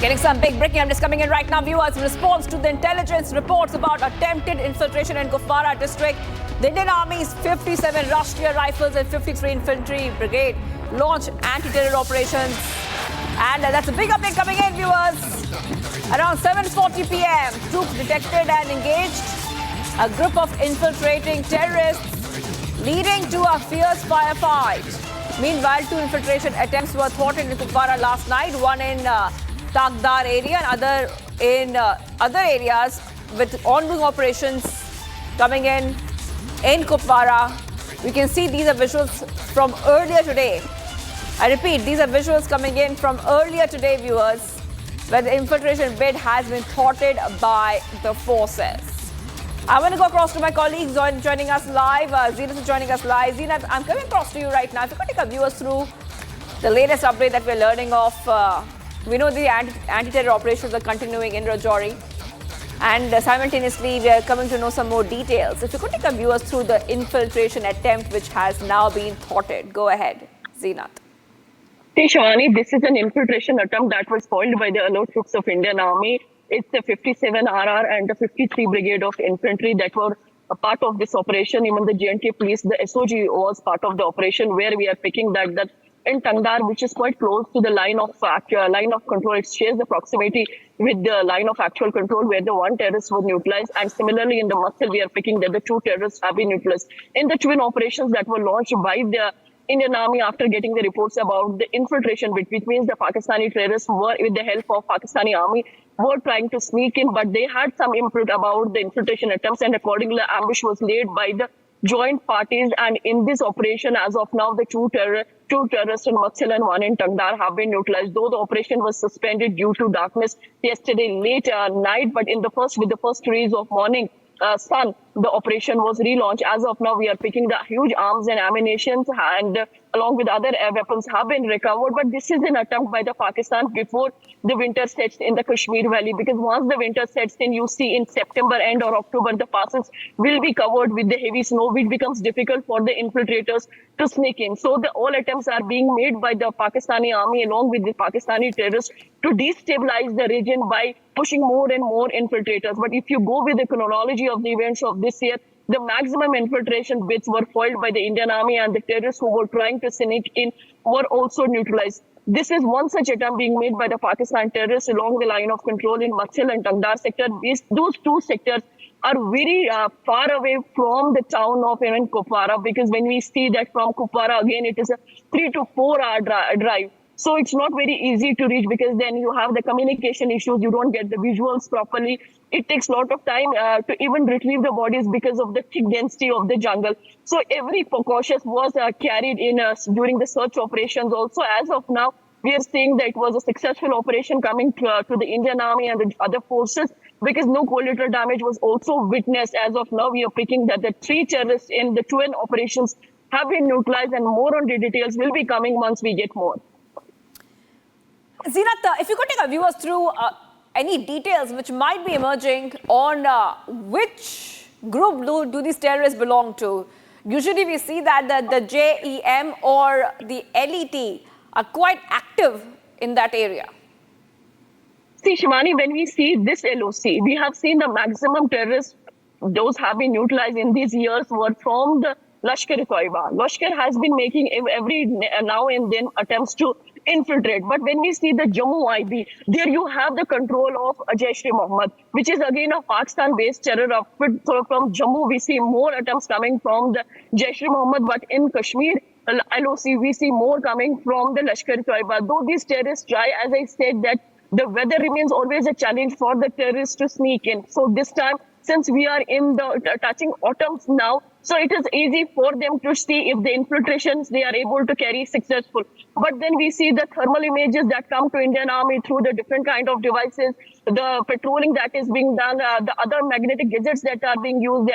Getting some big breaking updates coming in right now, viewers. In response to the intelligence reports about attempted infiltration in Kupwara district, the Indian Army's 57 Rashtriya Rifles and 53 Infantry Brigade launched anti-terror operations. And that's a big update coming in, viewers. Around 7:40 p.m., troops detected and engaged a group of infiltrating terrorists, leading to a fierce firefight. Meanwhile, 2 infiltration attempts were thwarted in Kupwara last night, one in Tagdar area and other in other areas, with ongoing operations coming in Kupwara. We can see these are visuals from earlier today. I repeat, these are visuals coming in from earlier today, viewers, where the infiltration bid has been thwarted by the forces. I want to go across to my colleagues joining us live. Zeenat is joining us live. Zeenat, I'm coming across to you right now. If you could take our viewers through the latest update that we're learning of. We know the anti-terror operations are continuing in Rajouri, and simultaneously we are coming to know some more details. If you could take our viewers through the infiltration attempt which has now been thwarted. Go ahead, Zeenat. Shivani, this is an infiltration attempt that was foiled by the alert troops of Indian Army. It's the 57 RR and the 53 Brigade of Infantry that were a part of this operation. Even the J&K police, the SOG was part of the operation, where we are picking that in Tangdar, which is quite close to the line of control. It shares the proximity with the line of actual control, where the 1 terrorist was neutralized. And similarly, in the Matsal, we are picking that the 2 terrorists have been neutralized. In the twin operations that were launched by the Indian Army after getting the reports about the infiltration, which means the Pakistani terrorists were, with the help of Pakistani Army, were trying to sneak in, but they had some input about the infiltration attempts, and accordingly, ambush was laid by the joint parties. And in this operation, as of now, the two terrorists in Matsal and 1 in Tangdar have been neutralized, though the operation was suspended due to darkness yesterday late night. But with the first rays of morning sun, the operation was relaunched. As of now, we are picking the huge arms and ammunition, and along with other air weapons have been recovered. But this is an attempt by the Pakistan before the winter sets in the Kashmir Valley, because once the winter sets in, you see in September end or October, the passes will be covered with the heavy snow, which becomes difficult for the infiltrators to sneak in. So all attempts are being made by the Pakistani Army along with the Pakistani terrorists to destabilize the region by pushing more and more infiltrators. But if you go with the chronology of the events of this year, the maximum infiltration bids were foiled by the Indian Army, and the terrorists who were trying to sneak in were also neutralized. This is one such attempt being made by the Pakistan terrorists along the line of control in Matsal and Tangdar sector. Those 2 sectors are very far away from the town of even Kupwara, because when we see that from Kupwara, again, it is a 3 to 4 hour drive. So it's not very easy to reach, because then you have the communication issues, you don't get the visuals properly. It takes a lot of time to even retrieve the bodies because of the thick density of the jungle. So every precaution was carried in during the search operations. Also, as of now, we are seeing that it was a successful operation coming to the Indian Army and the other forces, because no collateral damage was also witnessed. As of now, we are picking that the 3 terrorists in the twin operations have been neutralized, and more on the details will be coming once we get more. Zeenat, if you could take our viewers through any details which might be emerging on which group do these terrorists belong to? Usually we see that the JEM or the LET are quite active in that area. See, Shivani, when we see this LOC, we have seen the maximum terrorists, those have been neutralized in these years, were from the Lashkar-e-Toiba. Lashkar has been making every now and then attempts to infiltrate. But when we see the Jammu IB, there you have the control of Jaish-e-Mohammed, which is again a Pakistan-based terror outfit. So from Jammu, we see more attempts coming from the Jaish-e-Mohammed, but in Kashmir, LOC, we see more coming from the Lashkar-e-Toiba. Though these terrorists try, as I said, that the weather remains always a challenge for the terrorists to sneak in. So this time, since we are in the touching autumns now, so it is easy for them to see if the infiltrations they are able to carry successful. But then we see the thermal images that come to Indian Army through the different kind of devices, the patrolling that is being done, the other magnetic gadgets that are being used, the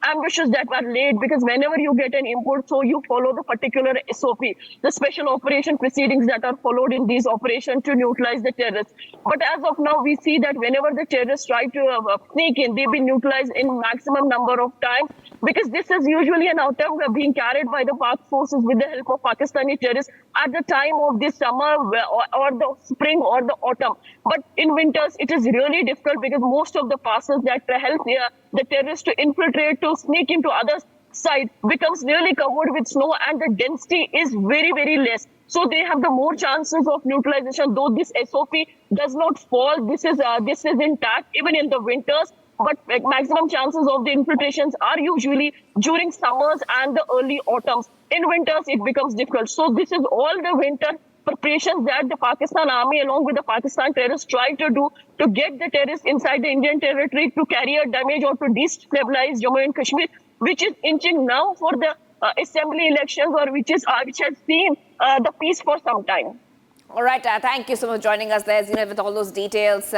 ambushes that are laid, because whenever you get an input, so you follow the particular SOP, the special operation proceedings that are followed in these operations to neutralize the terrorists. But as of now, we see that whenever the terrorists try to sneak in, they've been neutralized in maximum number of times, because because this is usually an attempt being carried by the Pak forces with the help of Pakistani terrorists at the time of the summer or the spring or the autumn. But in winters, it is really difficult because most of the passes that help the terrorists to infiltrate, to sneak into other side becomes really covered with snow, and the density is very, very less. So they have the more chances of neutralization. Though this SOP does not fall, this is intact even in the winters. But maximum chances of the infiltrations are usually during summers and the early autumns. In winters, it becomes difficult. So this is all the winter preparations that the Pakistan army along with the Pakistan terrorists try to do to get the terrorists inside the Indian territory, to carry a damage or to destabilize Jammu and Kashmir, which is inching now for the assembly elections, or which has seen the peace for some time. All right, thank you so much for joining us there, Zina, with all those details.